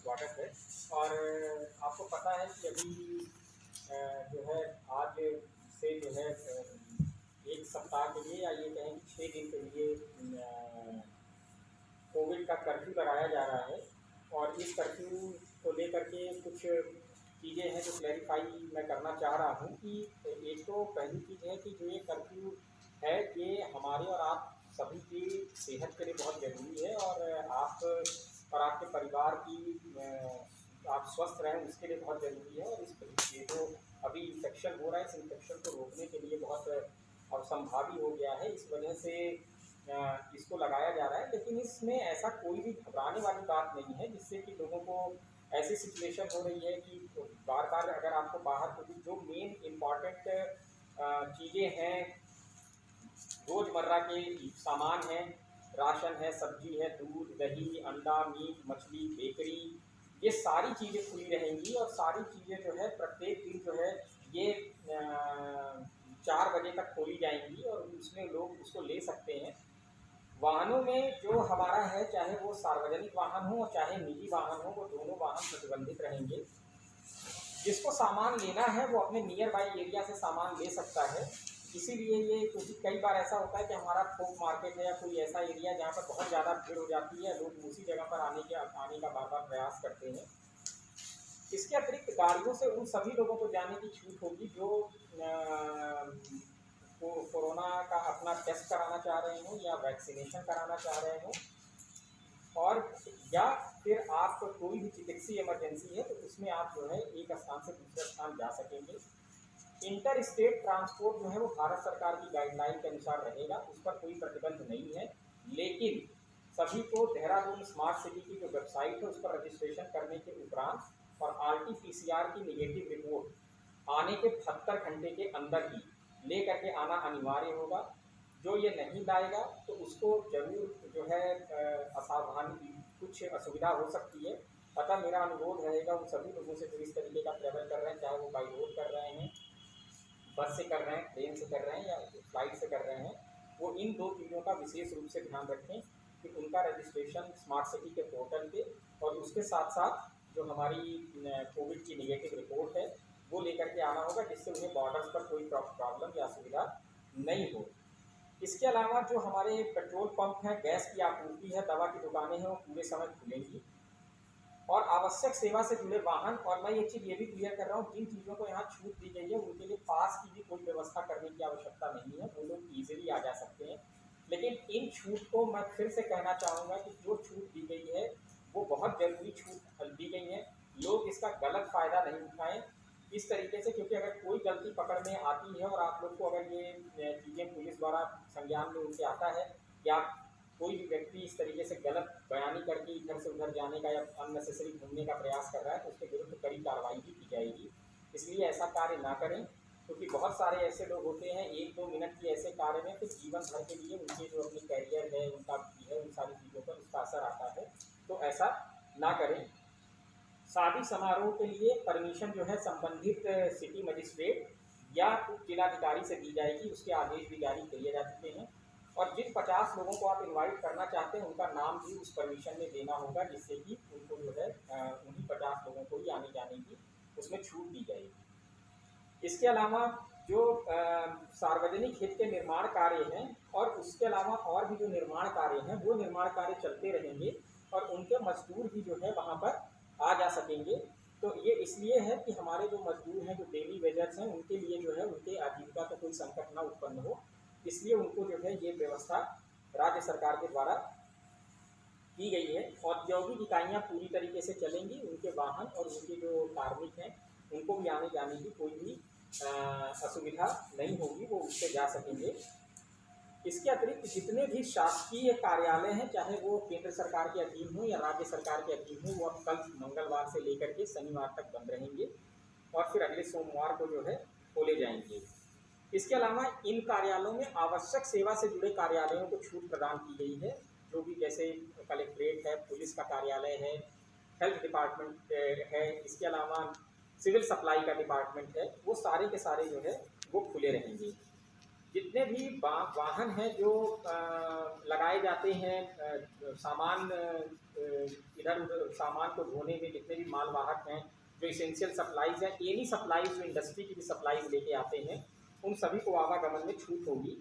स्वागत है। और आपको पता है कि अभी जो है आज से जो है 1 सप्ताह के लिए या ये कहें कि 6 दिन के लिए कोविड का कर्फ्यू लगाया जा रहा है। और इस कर्फ्यू को लेकर के कुछ चीज़ें हैं जो क्लैरिफ़ाई मैं करना चाह रहा हूँ कि एक तो पहली चीज़ है कि जो ये कर्फ्यू है ये हमारे और आप सभी की सेहत के लिए बहुत ज़रूरी है। और आपके परिवार की आप स्वस्थ रहें उसके लिए बहुत ज़रूरी है। और ये जो अभी इन्फेक्शन हो रहा है इस इन्फेक्शन को रोकने के लिए बहुत असंभावी हो गया है। इस वजह से इसको लगाया जा रहा है, लेकिन इसमें ऐसा कोई भी घबराने वाली बात नहीं है जिससे कि लोगों को ऐसी सिचुएशन हो रही है कि बार बार अगर आपको बाहर क्योंकि जो मेन इम्पॉर्टेंट चीज़ें हैं, रोज़मर्रा के सामान हैं, राशन है, सब्जी है, दूध, दही, अंडा, मीट, मछली, बेकरी, ये सारी चीज़ें खुली रहेंगी। और सारी चीज़ें जो है प्रत्येक दिन जो है ये 4 बजे तक खोली जाएंगी और उसमें लोग उसको ले सकते हैं। वाहनों में जो हमारा है, चाहे वो सार्वजनिक वाहन हो और चाहे निजी वाहन हो, वो दोनों वाहन प्रतिबंधित रहेंगे। जिसको सामान लेना है वो अपने नियर बाई एरिया से सामान ले सकता है। इसीलिए ये क्योंकि कई बार ऐसा होता है कि हमारा थोक मार्केट है या कोई ऐसा एरिया जहाँ पर बहुत ज़्यादा भीड़ हो जाती है, लोग उसी जगह पर आने का बार बार प्रयास करते हैं। इसके अतिरिक्त गाड़ियों से उन सभी लोगों को जाने की छूट होगी जो कोरोना का अपना टेस्ट कराना चाह रहे हों या वैक्सीनेशन कराना चाह रहे हों, और या फिर आप कोई भी चिकित्सीय इमरजेंसी है तो उसमें आप जो है एक स्थान से दूसरे स्थान जा सकेंगे। इंटर स्टेट ट्रांसपोर्ट जो है वो भारत सरकार की गाइडलाइन के अनुसार रहेगा, उस पर कोई प्रतिबंध नहीं है। लेकिन सभी को देहरादून स्मार्ट सिटी की जो वेबसाइट है उस पर रजिस्ट्रेशन करने के उपरांत और RT-PCR की नेगेटिव रिपोर्ट आने के 72 घंटे के अंदर ही ले करके आना अनिवार्य होगा। जो ये नहीं लाएगा तो उसको ज़रूर जो है असावधानी कुछ असुविधा हो सकती है। अतः मेरा अनुरोध रहेगा उन सभी लोगों से जो इस तरीके का ट्रैवल कर रहे हैं, चाहे वो बाई रोड कर रहे हैं, बस से कर रहे हैं, ट्रेन से कर रहे हैं या फ्लाइट से कर रहे हैं, वो इन 2 चीज़ों का विशेष रूप से ध्यान रखें कि उनका रजिस्ट्रेशन स्मार्ट सिटी के पोर्टल पे और उसके साथ साथ जो हमारी कोविड की नेगेटिव रिपोर्ट है वो लेकर के आना होगा, जिससे उन्हें बॉर्डर्स पर कोई प्रॉब्लम या असुविधा नहीं हो। इसके अलावा जो हमारे पेट्रोल पंप हैं, गैस की आपूर्ति है, दवा की दुकानें हैं, वो पूरे समय खुलेंगी। और आवश्यक सेवा से जुड़े वाहन, और मैं एक चीज़ ये भी क्लियर कर रहा हूँ, जिन चीज़ों को यहाँ छूट दी गई है उनके लिए पास की भी कोई व्यवस्था करने की आवश्यकता नहीं है, वो लोग ईजिली आ जा सकते हैं। लेकिन इन छूट को मैं फिर से कहना चाहूँगा कि जो छूट दी गई है वो बहुत ज़रूरी छूट दी गई है। लोग इसका गलत फ़ायदा नहीं उठाएँ इस तरीके से, क्योंकि अगर कोई गलती पकड़ में आती है और आप लोग को अगर ये चीज़ें पुलिस द्वारा संज्ञान में उनके आता है या कोई भी व्यक्ति इस तरीके से गलत बयानी करके इधर से उधर जाने का या अननेसेसरी घूमने का प्रयास कर रहा है तो उसके विरुद्ध कड़ी कार्रवाई भी की जाएगी। इसलिए ऐसा कार्य ना करें, क्योंकि बहुत सारे ऐसे लोग होते हैं 1-2 मिनट के ऐसे कार्य में फिर जीवन भर के लिए उनके जो अपनी कैरियर है, उनका है, उन सारी चीज़ों पर उसका असर आता है। तो ऐसा ना करें। शादी समारोह के लिए परमिशन जो है संबंधित सिटी मजिस्ट्रेट या उप जिलाधिकारी से दी जाएगी, उसके आदेश भी जारी किए जा चुके हैं। और जिन 50 लोगों को आप इनवाइट करना चाहते हैं उनका नाम भी उस परमिशन में देना होगा, जिससे कि उनको जो है उन्हीं 50 लोगों को ही आने जाने की उसमें छूट दी जाएगी। इसके अलावा जो सार्वजनिक हित के निर्माण कार्य हैं और उसके अलावा और भी जो निर्माण कार्य हैं वो निर्माण कार्य चलते रहेंगे और उनके मजदूर भी जो है वहाँ पर आ जा सकेंगे। तो ये इसलिए है कि हमारे जो मजदूर हैं, जो डेली वेजर्स हैं, उनके लिए जो है उनके आजीविका का कोई संकट ना उत्पन्न हो, इसलिए उनको जो है ये व्यवस्था राज्य सरकार के द्वारा की गई है। औद्योगिक इकाइयाँ पूरी तरीके से चलेंगी, उनके वाहन और उनके जो कार्मिक हैं उनको भी आने जाने की कोई भी असुविधा नहीं होगी, वो उससे जा सकेंगे। इसके अतिरिक्त जितने भी शासकीय कार्यालय हैं, चाहे वो केंद्र सरकार के अधीन हो या राज्य सरकार के अधीन हो, वो अब कल मंगलवार से लेकर के शनिवार तक बंद रहेंगे और फिर अगले सोमवार को जो है खोले जाएंगे। इसके अलावा इन कार्यालयों में आवश्यक सेवा से जुड़े कार्यालयों को छूट प्रदान की गई है, जो भी जैसे कलेक्ट्रेट है, पुलिस का कार्यालय है, हेल्थ डिपार्टमेंट है, इसके अलावा सिविल सप्लाई का डिपार्टमेंट है, वो सारे के सारे जो है वो खुले रहेंगे। जितने भी वाहन हैं जो लगाए जाते हैं सामान इधर उधर सामान को ढोने में, जितने भी मालवाहक हैं जो इसेंशियल सप्लाईज हैं, एनी सप्लाईज जो इंडस्ट्री की भी सप्लाईज लेके आते हैं, उन सभी को आवागमन में छूट होगी।